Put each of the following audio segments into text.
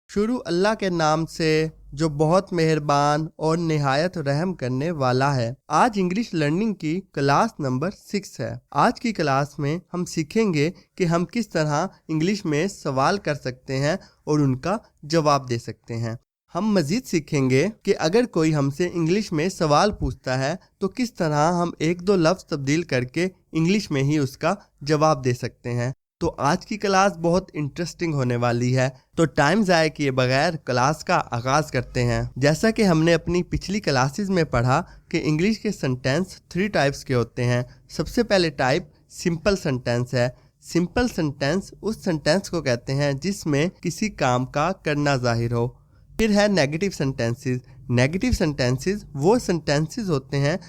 शुरू अल्लाह के नाम से जो बहुत मेहरबान और निहायत रहम करने वाला है। आज इंग्लिश लर्निंग की क्लास नंबर 6 है। आज की क्लास में हम सीखेंगे कि हम किस तरह इंग्लिश में सवाल कर सकते हैं और उनका जवाब दे सकते हैं। हम मज़ीद सीखेंगे कि अगर कोई हमसे इंग्लिश में सवाल पूछता है तो किस तरह हम एक दो लफ्ज़ तब्दील करके इंग्लिश में ही उसका जवाब दे सकते हैं। तो आज की क्लास बहुत इंटरेस्टिंग होने वाली है, तो टाइम ज़ाया किए बगैर क्लास का आगाज़ करते हैं। जैसा कि हमने अपनी पिछली क्लासेस में पढ़ा कि इंग्लिश के सेंटेंस 3 टाइप्स के होते हैं। सबसे पहले टाइप सिंपल सेंटेंस है। सिंपल सेंटेंस उस सेंटेंस को कहते हैं जिसमें किसी काम का करना जाहिर हो। फिर है नेगेटिव सेंटेंसेस। नेगेटिव सेंटेंसेस वो सेंटेंसेस होते हैं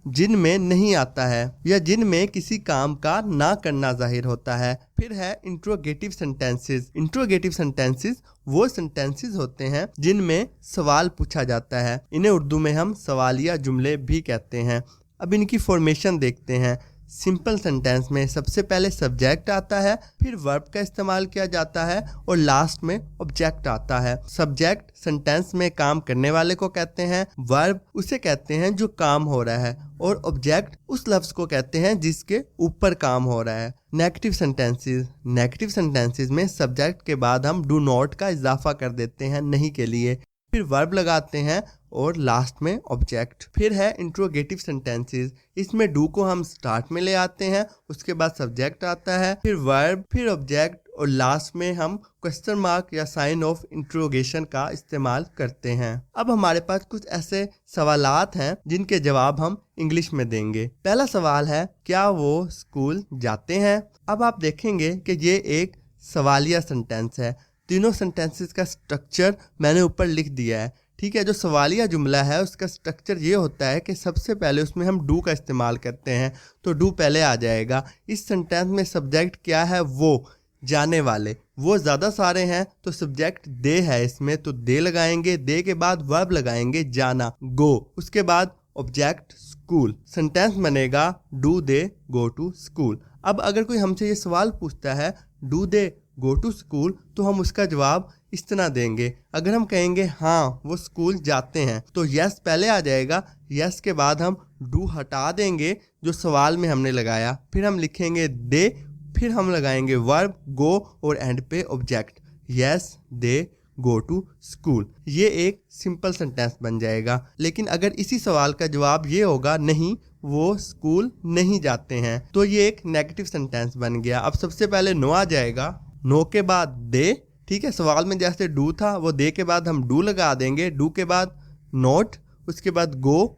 जिनमें नहीं आता है या जिनमें किसी काम का ना करना जाहिर होता है। फिर है इंट्रोगेटिव सेंटेंसेस। इंट्रोगेटिव सेंटेंसेस वो सेंटेंसेस होते हैं जिनमें सवाल पूछा जाता है। इन्हें उर्दू में हम सवालिया जुमले भी कहते हैं। अब इनकी फॉर्मेशन देखते हैं। सिंपल सेंटेंस में सबसे पहले सब्जेक्ट आता है, फिर वर्ब का इस्तेमाल किया जाता है और लास्ट में ऑब्जेक्ट आता है। सब्जेक्ट सेंटेंस में काम करने वाले को कहते हैं, वर्ब उसे कहते हैं जो काम हो रहा है और ऑब्जेक्ट उस लफ्ज़ को कहते हैं जिसके ऊपर काम हो रहा है। Negative sentences. नेगेटिव सेंटेंसेस में सब्जेक्ट के बाद हम डू नॉट का इजाफा कर देते हैं नहीं के लिए, फिर वर्ब लगाते हैं और लास्ट में ऑब्जेक्ट। फिर है इंट्रोगेटिव सेंटेंसेस। इसमें डू को हम स्टार्ट में ले आते हैं, उसके बाद सब्जेक्ट आता है, फिर वर्ब, फिर ऑब्जेक्ट और लास्ट में हम क्वेश्चन मार्क या साइन ऑफ इंट्रोगेशन का इस्तेमाल करते हैं। अब हमारे पास कुछ ऐसे सवालात हैं जिनके जवाब हम इंग्लिश में देंगे। पहला सवाल है, क्या वो स्कूल जाते हैं? अब आप देखेंगे कि ये एक सवालिया सेंटेंस है। तीनों सेंटेंसेस का स्ट्रक्चर मैंने ऊपर लिख दिया है, ठीक है। जो सवालिया जुमला है उसका स्ट्रक्चर ये होता है कि सबसे पहले उसमें हम डू का इस्तेमाल करते हैं, तो डू पहले आ जाएगा। इस सेंटेंस में सब्जेक्ट क्या है? वो, जाने वाले। वो ज़्यादा सारे हैं तो सब्जेक्ट दे है इसमें, तो दे लगाएंगे। दे के बाद वर्ब लगाएंगे जाना, गो। उसके बाद ऑब्जेक्ट स्कूल। सेंटेंस बनेगा do they go to school. अब अगर कोई हमसे ये सवाल पूछता है do they go to school, तो हम उसका जवाब इस तरह देंगे। अगर हम कहेंगे हाँ वो स्कूल जाते हैं, तो यस पहले आ जाएगा। यस के बाद हम डू हटा देंगे जो सवाल में हमने लगाया, फिर हम लिखेंगे दे, फिर हम लगाएंगे वर्ब गो और एंड पे object. Yes they go to school. ये एक सिंपल सेंटेंस बन जाएगा। लेकिन अगर इसी सवाल का जवाब ये होगा नहीं वो स्कूल नहीं जाते हैं, तो ये एक नेगेटिव सेंटेंस बन गया। अब सबसे पहले नो आ जाएगा, नो के बाद दे, ठीक है। सवाल में जैसे डू था वो दे के बाद हम डू लगा देंगे, डू के बाद नोट, उसके बाद गो,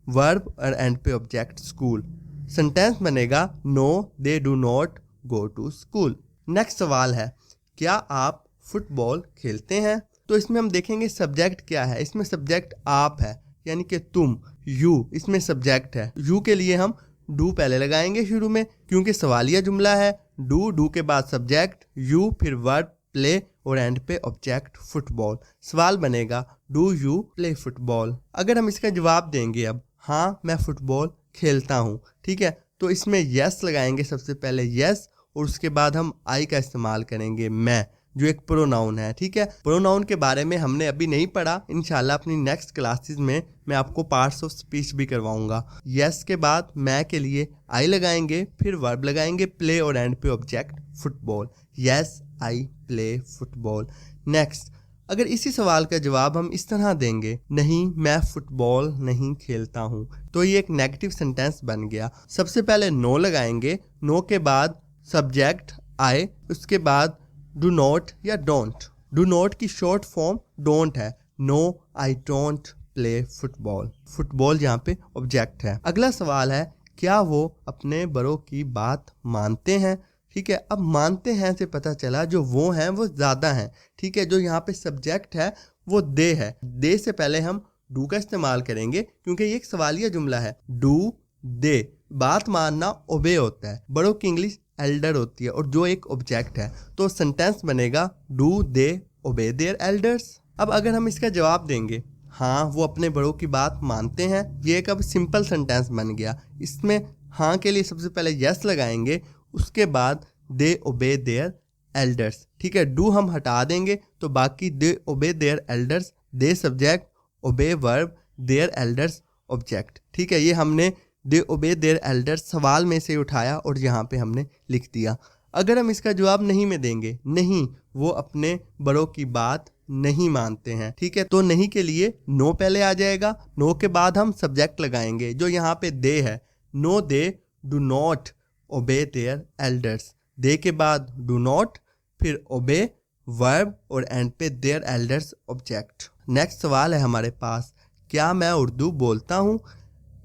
वर्ब और एंड पे ऑब्जेक्ट स्कूल। सेंटेंस बनेगा no they do not go to school. Next सवाल है, क्या आप फुटबॉल खेलते हैं? तो इसमें हम देखेंगे सब्जेक्ट क्या है। इसमें सब्जेक्ट आप है, यानी कि तुम, यू। इसमें सब्जेक्ट है, यू के लिए हम डू पहले लगाएंगे शुरू में क्योंकि सवालिया जुमला है। डू के बाद सब्जेक्ट यू, फिर वर्ब प्ले और एंड पे ऑब्जेक्ट फुटबॉल। सवाल बनेगा डू यू प्ले फुटबॉल। अगर हम इसका जवाब देंगे अब हाँ मैं फुटबॉल खेलता हूँ, ठीक है, तो इसमें यस लगाएंगे सबसे पहले, यस, और उसके बाद हम आई का इस्तेमाल करेंगे, मैं, जो एक प्रोनाउन है, ठीक है। प्रोनाउन के बारे में हमने अभी नहीं पढ़ा, इंशाल्लाह अपनी नेक्स्ट क्लासेस में मैं आपको पार्ट्स ऑफ स्पीच भी करवाऊंगा। यस के बाद मैं के लिए आई लगाएंगे, फिर वर्ब लगाएंगे प्ले और एंड पे object football. Yes I play football. Next, अगर इसी सवाल का जवाब हम इस तरह देंगे नहीं मैं फुटबॉल नहीं खेलता हूँ, तो ये एक नेगेटिव सेंटेंस बन गया। सबसे पहले नो लगाएंगे, नो के बाद सब्जेक्ट आई, उसके बाद डू नॉट या डोंट। डू नॉट की शॉर्ट फॉर्म डोंट है। No I don't play football. Football यहाँ पे ऑब्जेक्ट है। अगला सवाल है, क्या वो अपने बड़ों की बात मानते हैं? ठीक है, अब मानते हैं से पता चला जो वो हैं वो ज़्यादा हैं, ठीक है। जो यहाँ पे सब्जेक्ट है वो दे है। दे से पहले हम डू का इस्तेमाल करेंगे क्योंकि ये एक सवालिया जुमला है। डू दे, बात मानना ओबे होता है। बड़ों की इंग्लिश एल्डर होती है और जो एक ऑब्जेक्ट है, तो सेंटेंस बनेगा do they obey their elders. अब अगर हम इसका जवाब देंगे हाँ वो अपने बड़ों की बात मानते हैं, ये एक अब सिंपल सेंटेंस बन गया। इसमें हाँ के लिए सबसे पहले यस लगाएंगे, उसके बाद दे ओबे देयर एल्डर्स। ठीक है, डू हम हटा देंगे तो बाकी they obey their elders, they subject, obey verb, their elders object. ठीक है, ये हमने दे ओबे देयर एल्डर्स सवाल में से उठाया और यहाँ पे हमने लिख दिया। अगर हम इसका जवाब नहीं में देंगे, नहीं वो अपने बड़ों की बात नहीं मानते हैं। ठीक है, तो नहीं के लिए नो पहले आ जाएगा, नो के बाद हम सब्जेक्ट लगाएंगे जो यहाँ पे दे है। No they do not obey their elders, they के बाद डू नॉट, फिर ओबे वर्ब और एंड पे देयर एल्डर्स ऑब्जेक्ट। नेक्स्ट सवाल है हमारे पास, क्या मैं उर्दू बोलता हूँ?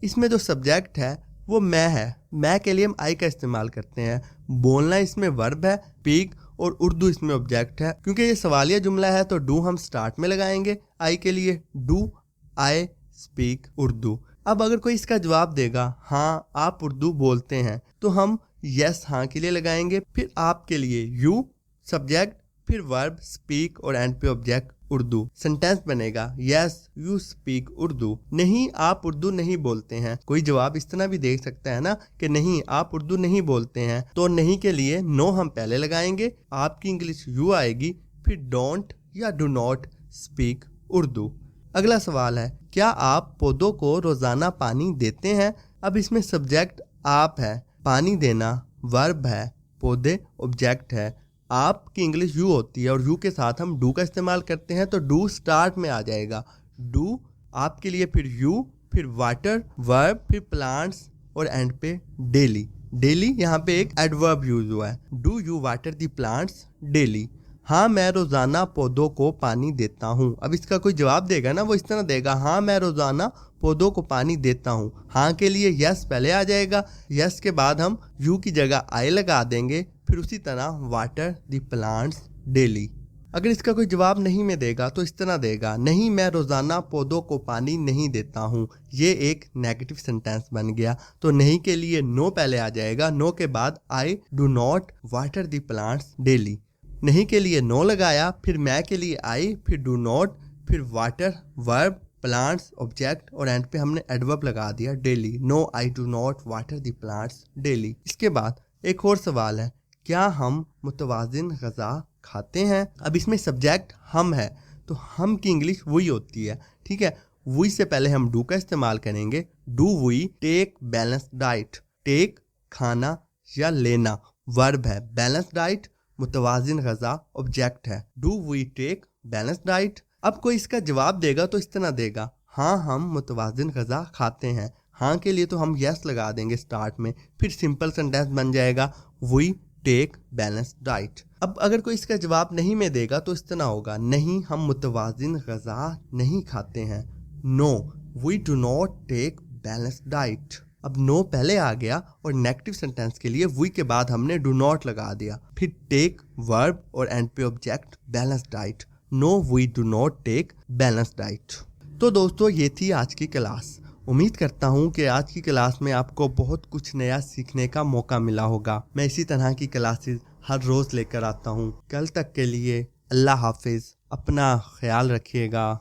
इसमें जो सब्जेक्ट है वो मैं है। मैं के लिए हम आई का इस्तेमाल करते हैं। बोलना इसमें वर्ब है, स्पीक और उर्दू इसमें ऑब्जेक्ट है। क्योंकि ये सवालिया जुमला है तो डू हम स्टार्ट में लगाएंगे आई के लिए, डू आई स्पीक उर्दू। अब अगर कोई इसका जवाब देगा हाँ आप उर्दू बोलते हैं, तो हम यस हाँ के लिए लगाएंगे, फिर आपके लिए यू सब्जेक्ट, फिर वर्ब स्पीक और एंड पे ऑब्जेक्ट उर्दू। सेंटेंस बनेगा यस यू स्पीक उर्दू, नहीं आप उर्दू नहीं बोलते हैं। कोई जवाब इस तरह भी दे सकता है ना कि नहीं आप उर्दू नहीं बोलते हैं, तो नहीं के लिए नो हम पहले लगाएंगे, आपकी इंग्लिश यू आएगी, फिर डोंट या डू नॉट स्पीक उर्दू। अगला सवाल है, क्या आप पौधों को रोजाना पानी देते हैं? अब इसमें सब्जेक्ट आप है, पानी देना वर्ब है, पौधे ऑब्जेक्ट है। आप की इंग्लिश यू होती है और यू के साथ हम डू का इस्तेमाल करते हैं, तो डू स्टार्ट में आ जाएगा। डू आपके लिए, फिर यू, फिर वाटर वर्ब, फिर प्लांट्स और एंड पे डेली। डेली यहाँ पे एक एडवर्ब यूज हुआ है। Do you water the plants daily? हाँ मैं रोजाना पौधों को पानी देता हूँ। अब इसका कोई जवाब देगा ना, वो इस तरह देगा, हाँ मैं रोजाना पौधों को पानी देता हूँ। हाँ के लिए यस पहले आ जाएगा, यस के बाद हम यू की जगह आई लगा देंगे, फिर उसी तरह वाटर द प्लांट्स डेली। अगर इसका कोई जवाब नहीं में देगा तो इस तरह देगा, नहीं मैं रोजाना पौधों को पानी नहीं देता हूँ। ये एक नेगेटिव सेंटेंस बन गया, तो नहीं के लिए नो पहले आ जाएगा, नो के बाद आई do not water the plants daily. नहीं के लिए नो लगाया, फिर मैं के लिए आई, फिर डू नॉट, फिर वाटर वर्ब, प्लांट्स ऑब्जेक्ट और एंड पे हमने एडवर्ब लगा दिया daily. No I do not water the plants daily. इसके बाद एक और सवाल है, क्या हम मुतवाजिन ग़िज़ा खाते हैं? अब इसमें सब्जेक्ट हम है, तो हम की इंग्लिश वही होती है। ठीक है, वही से पहले हम डू का इस्तेमाल करेंगे। Do we take balance diet? Take खाना या लेना वर्ब है, बैलेंस डाइट मुतवाजिन ग़िज़ा ऑब्जेक्ट है। Do we take balance diet? अब कोई इसका जवाब देगा तो इस तरह देगा, हाँ हम मुतवाजिन ग़िज़ा खाते हैं। हाँ के लिए तो हम यस लगा देंगे स्टार्ट में, फिर सिंपल सेंटेंस बन जाएगा वी टेक बैलेंस डाइट। अब अगर कोई इसका जवाब नहीं में देगा तो इस तरह होगा, नहीं हम मुतवाजिन ग़िज़ा नहीं खाते हैं। No we do not take balance diet. अब नो पहले आ गया और नेगेटिव सेंटेंस के लिए वी के बाद हमने डू नॉट लगा दिया, फिर टेक वर्ब और एंड पे object balance diet. No we do not take balance diet. तो दोस्तों ये थी आज की क्लास। उम्मीद करता हूँ कि आज की क्लास में आपको बहुत कुछ नया सीखने का मौका मिला होगा। मैं इसी तरह की क्लासेस हर रोज़ लेकर आता हूँ। कल तक के लिए अल्लाह हाफिज़, अपना ख्याल रखिएगा।